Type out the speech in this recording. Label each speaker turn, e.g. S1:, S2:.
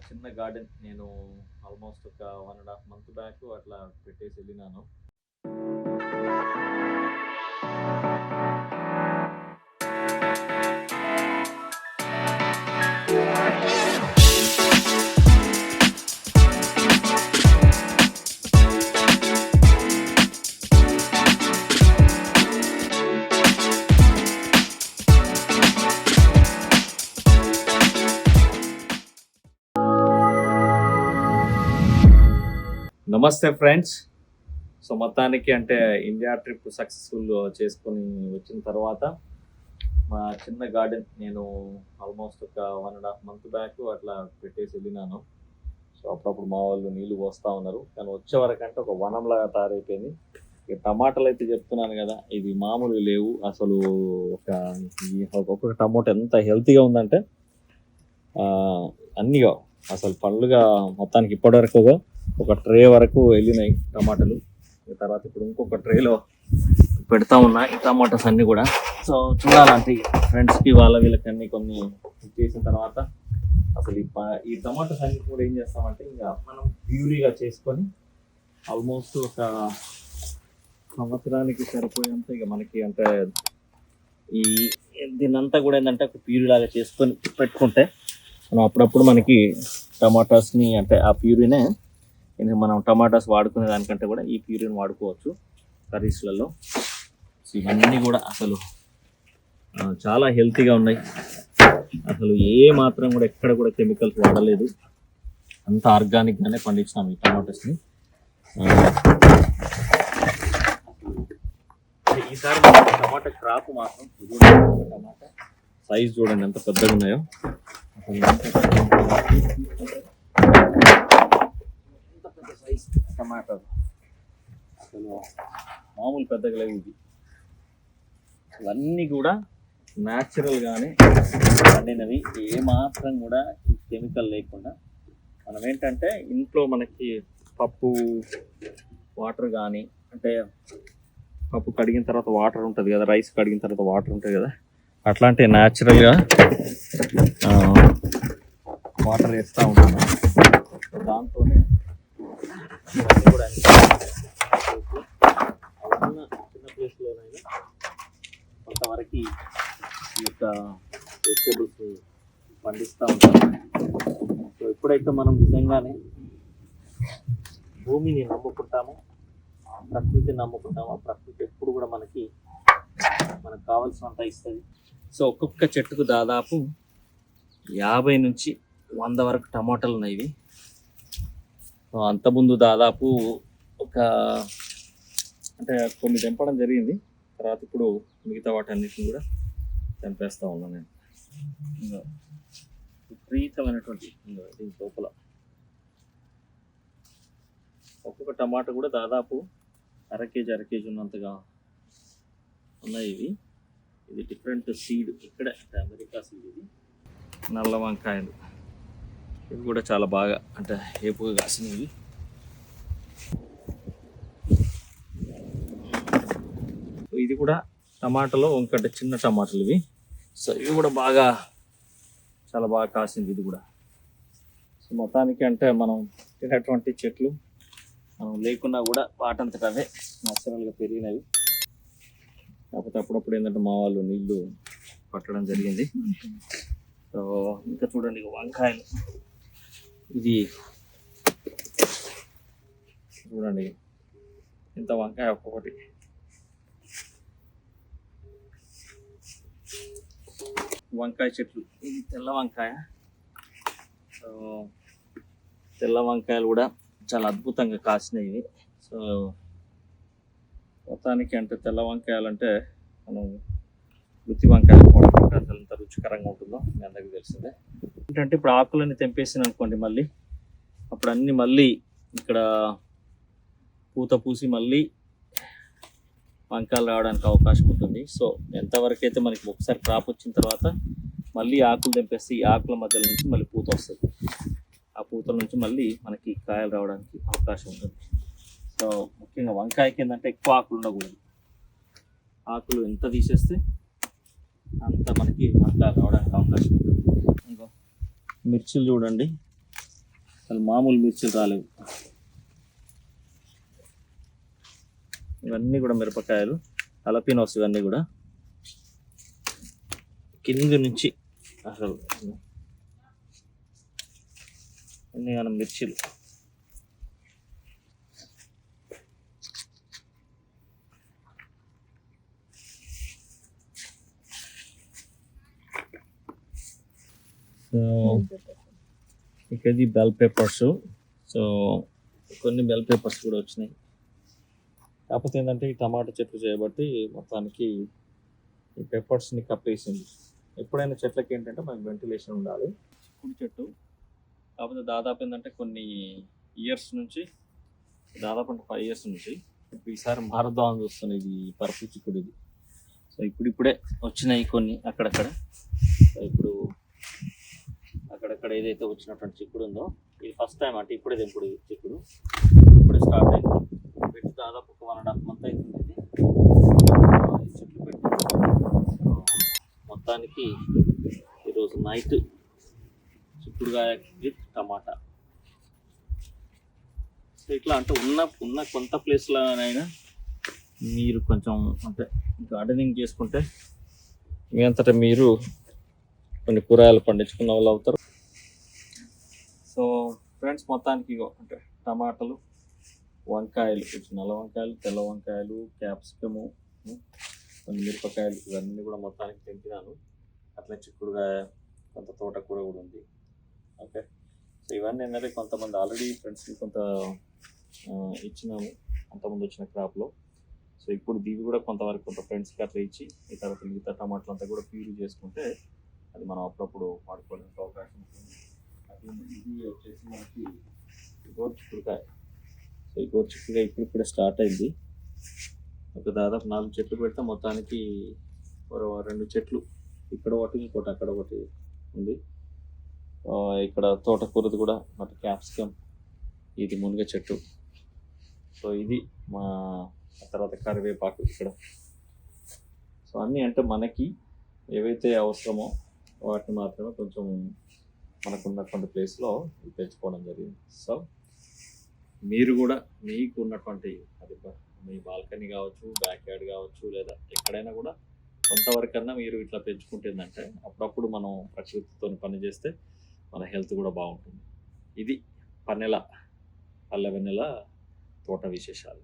S1: చిన్న గార్డెన్ నేను ఆల్మోస్ట్ ఒక 1.5 మంత్ బ్యాక్ అట్లా పెట్టేసి వెళ్ళినాను. నమస్తే ఫ్రెండ్స్. సో మొత్తానికి అంటే ఇండియా ట్రిప్ సక్సెస్ఫుల్ చేసుకొని వచ్చిన తర్వాత మా చిన్న గార్డెన్ నేను ఆల్మోస్ట్ ఒక 1.5 మంత్ బ్యాక్ అట్లా పెట్టేసి వెళ్ళినాను. సో అప్పుడప్పుడు మా వాళ్ళు నీళ్లు పోస్తూ ఉన్నారు, కానీ వచ్చే వరకంటే ఒక వనంలాగా తయారైపోయింది. ఇక టమాటాలు అయితే చెప్తున్నాను కదా, ఇది మామూలు లేవు అసలు. ఒక్కొక్క టమాటా ఎంత హెల్తీగా ఉందంటే అన్నీగా అసలు పళ్ళుగా మొత్తానికి ఇప్పటివరకు ఒక ట్రే వరకు వెళ్ళినాయి టమాటాలు. తర్వాత ఇప్పుడు ఇంకొక ట్రేలో పెడతా ఉన్నా ఈ టమాటాస్ అన్నీ కూడా. సో చూడాలంటే ఫ్రెండ్స్కి వీళ్ళకి అన్ని కొన్ని చేసిన తర్వాత అసలు ఈ టమాటాస్ అన్ని కూడా ఏం చేస్తామంటే ఇంకా మనం ప్యూరీగా చేసుకొని ఆల్మోస్ట్ ఒక సంవత్సరానికి సరిపోయేంత ఇక మనకి అంటే ఈ దీన్నంతా కూడా ఏంటంటే ఒక ప్యూరీ లాగా చేసుకొని పెట్టుకుంటే మనం అప్పుడప్పుడు మనకి టమాటాస్ని అంటే ఆ ప్యూరీనే మనం టమాటాస్ వాడుకునే దానికంటే కూడా ఈ ప్యూరీని వాడుకోవచ్చు కర్రీస్లలో. సో ఇవన్నీ కూడా అసలు చాలా హెల్తీగా ఉన్నాయి. అసలు ఏ మాత్రం కూడా ఎక్కడ కూడా కెమికల్స్ వాడలేదు, అంత ఆర్గానిక్గానే పండించినాం ఈ టమాటాస్ని. ఈసారి టమాటా క్రాప్ మాత్రం టమాటా సైజ్ చూడండి ఎంత పెద్దగా ఉన్నాయో. టమాటా అసలు మామూలు పెద్దగా లేవు. ఇది ఇవన్నీ కూడా న్యాచురల్గానే పండినవి, ఏమాత్రం కూడా ఈ కెమికల్ లేకుండా. మనం ఏంటంటే ఇంట్లో మనకి పప్పు వాటర్ కానీ అంటే పప్పు కడిగిన తర్వాత వాటర్ ఉంటుంది కదా, రైస్ కడిగిన తర్వాత వాటర్ ఉంటుంది కదా, అట్లాంటి న్యాచురల్గా వాటర్ వేస్తూ ఉంటాను. దాంతోనే ఇవన్నీ కూడా చిన్న ప్లేస్లోనైనా కొంతవరకు ఈ యొక్క వెజిటేబుల్స్ పండిస్తూ ఉంటాను. సో ఎప్పుడైతే మనం నిజంగానే భూమిని నమ్ముకుంటామో, ప్రకృతిని నమ్ముకుంటామో, ఆ ప్రకృతి ఎప్పుడు కూడా మనకు కావాల్సినంత ఇస్తుంది. సో ఒక్కొక్క చెట్టుకు దాదాపు 50 నుంచి 100 వరకు టమాటాలు ఉన్నాయి. అంతకుముందు దాదాపు ఒక అంటే కొన్ని తెంపడం జరిగింది, తర్వాత ఇప్పుడు మిగతా వాటి అన్నిటిని కూడా తెంపేస్తూ ఉన్నాను నేను. విపరీతమైనటువంటి దీని లోపల ఒక్కొక్క టమాటా కూడా దాదాపు అర కేజీ ఉన్నంతగా ఉన్నాయి. ఇది డిఫరెంట్ సీడ్, ఇక్కడ అమెరికా సీడ్. ఇది నల్ల వంకాయలు, ఇవి కూడా చాలా బాగా అంటే ఏపుగా కాసినవి. ఇది కూడా టమాటాలో ఇంకంటే చిన్న టమాటాలు ఇవి. సో ఇవి కూడా చాలా బాగా కాసింది ఇది కూడా. సో మొత్తానికి అంటే మనం తినేటువంటి చెట్లు మనం లేకున్నా కూడా వాటంతట అవే న్యాచురల్గా పెరిగినవి. కాకపోతే అప్పుడప్పుడు ఏంటంటే మా వాళ్ళు నీళ్లు పట్టడం జరిగింది. సో ఇంకా చూడండి వంకాయలు, ఇది చూడండి ఇంత వంకాయ ఒక్కొక్కటి. వంకాయ చెట్లు, ఇది తెల్ల వంకాయ. సో తెల్ల వంకాయలు కూడా చాలా అద్భుతంగా కాసినాయి. సో మొత్తానికి అంటే తెల్ల వంకాయలు అంటే మనం గుత్తి వంకాయలు వాడుకుంటే అసలు ఎంత రుచికరంగా ఉంటుందో మీ అందరికీ తెలిసిందే. ఏంటంటే ఇప్పుడు ఆకులని తెంపేసిన అనుకోండి, మళ్ళీ అప్పుడు అన్నీ మళ్ళీ ఇక్కడ పూత పూసి మళ్ళీ వంకాయలు రావడానికి అవకాశం ఉంటుంది. సో ఎంతవరకు అయితే మనకి ఒకసారి క్రాప్ వచ్చిన తర్వాత మళ్ళీ ఆకులు తెంపేస్తే ఈ ఆకుల మధ్యలో నుంచి మళ్ళీ పూత వస్తుంది. ఆ పూతల నుంచి మళ్ళీ మనకి కాయలు రావడానికి అవకాశం ఉంటుంది. సో ముఖ్యంగా వంకాయకి ఏంటంటే ఎక్కువ ఆకులు ఉండకూడదు. ఆకులు ఎంత తీసేస్తే అంత మనకి వంకాయ రావడానికి అవకాశం ఉంటుంది. ఇంకో మిర్చిలు చూడండి, అసలు మామూలు మిర్చిలు రాలేవు. ఇవన్నీ కూడా మిరపకాయలు, హలపినోస్. ఇవన్నీ కూడా కింద నుంచి అసలు అన్ని మనం మిర్చిలు. సో ఇక్కడ బెల్ పేపర్స్. సో కొన్ని బెల్ పేపర్స్ కూడా వచ్చినాయి. కాకపోతే ఏంటంటే ఈ టమాటా చెట్లు చేయబట్టి మొత్తానికి ఈ పెప్పర్స్ని కప్పేసింది. ఎప్పుడైనా చెట్లకి ఏంటంటే మనకి వెంటిలేషన్ ఉండాలి. చిక్కుడు చెట్టు కాకపోతే దాదాపు ఏంటంటే కొన్ని ఇయర్స్ నుంచి, దాదాపు 5 years నుంచి ఇప్పుడు ఈసారి మారుద్దాం అని చూస్తుంది ఇది పరుపు చిక్కుడు ఇది. సో ఇప్పుడిప్పుడే వచ్చినాయి కొన్ని అక్కడక్కడ. సో ఇప్పుడు అక్కడక్కడ ఏదైతే వచ్చినటువంటి చిక్కుడు ఉందో ఇది ఫస్ట్ టైం అంటే ఇప్పుడే తెంపుడు చిక్కుడు, ఇప్పుడే స్టార్ట్ అయింది. పెట్టి దాదాపు ఒక 1.5 month అవుతుంది ఇది చెట్లు పెట్టి. మొత్తానికి ఈరోజు నైట్ చిక్కుడుకాయ విత్ టమాటా. సో ఇట్లా అంటే ఉన్న కొంత ప్లేస్లోనైనా మీరు కొంచెం అంటే గార్డెనింగ్ చేసుకుంటే మీ అంతటా మీరు కొన్ని కూరగాయలు పండించుకున్న వాళ్ళు అవుతారు. సో ఫ్రెండ్స్, మొత్తానికి అంటే టమాటాలు, వంకాయలు, కొంచెం నల్ల వంకాయలు, తెల్ల వంకాయలు, క్యాప్సికము, కొన్ని మిరపకాయలు, ఇవన్నీ కూడా మొత్తానికి తెంపినాను. అట్లా చిక్కుడుకాయ, కొంత తోటకూర కూడా ఉంది. ఓకే, సో ఇవన్నీ ఏంటంటే కొంతమంది ఆల్రెడీ ఫ్రెండ్స్కి కొంత ఇచ్చినాము అంతకుముందు వచ్చిన క్రాప్లో. సో ఇప్పుడు దీవి కూడా కొంతవరకు కొంత ఫ్రెండ్స్కి అట్లా ఇచ్చి ఈ తర్వాత మిగతా టమాటాలు అంతా కూడా ప్యూర్ చేసుకుంటే అది మనం అప్పుడప్పుడు వాడుకోవడానికి అవకాశం ఉంటుంది. అది ఇది వచ్చేసి మనకి గోరు చిక్కుడుకాయ. సో ఈ గోరు చిక్కుడుకాయ ఇప్పుడిప్పుడే స్టార్ట్ అయింది. ఒక దాదాపు 4 చెట్లు పెడితే మొత్తానికి 2 చెట్లు ఇక్కడ ఒకటి, ఇంకోటి అక్కడ ఒకటి ఉంది. ఇక్కడ తోటకూరది కూడా మరి క్యాప్సికమ్, ఇది మునగ చెట్టు. సో ఇది మా తర్వాత కరివేపాకు ఇక్కడ. సో అన్నీ అంటే మనకి ఏవైతే అవసరమో వాటిని మాత్రమే కొంచెం మనకున్నటువంటి ప్లేస్లో పెంచుకోవడం జరిగింది. సో మీరు కూడా మీకు ఉన్నటువంటి అది మీ బాల్కనీ కావచ్చు, బ్యాక్ యార్డ్ కావచ్చు, లేదా ఎక్కడైనా కూడా కొంతవరకన్నా మీరు ఇట్లా పెంచుకుంటుందంటే అప్పుడప్పుడు మనం ప్రకృతితో పని చేస్తే మన హెల్త్ కూడా బాగుంటుంది. ఇది పల్లె వెన్నెల తోట విశేషాలు.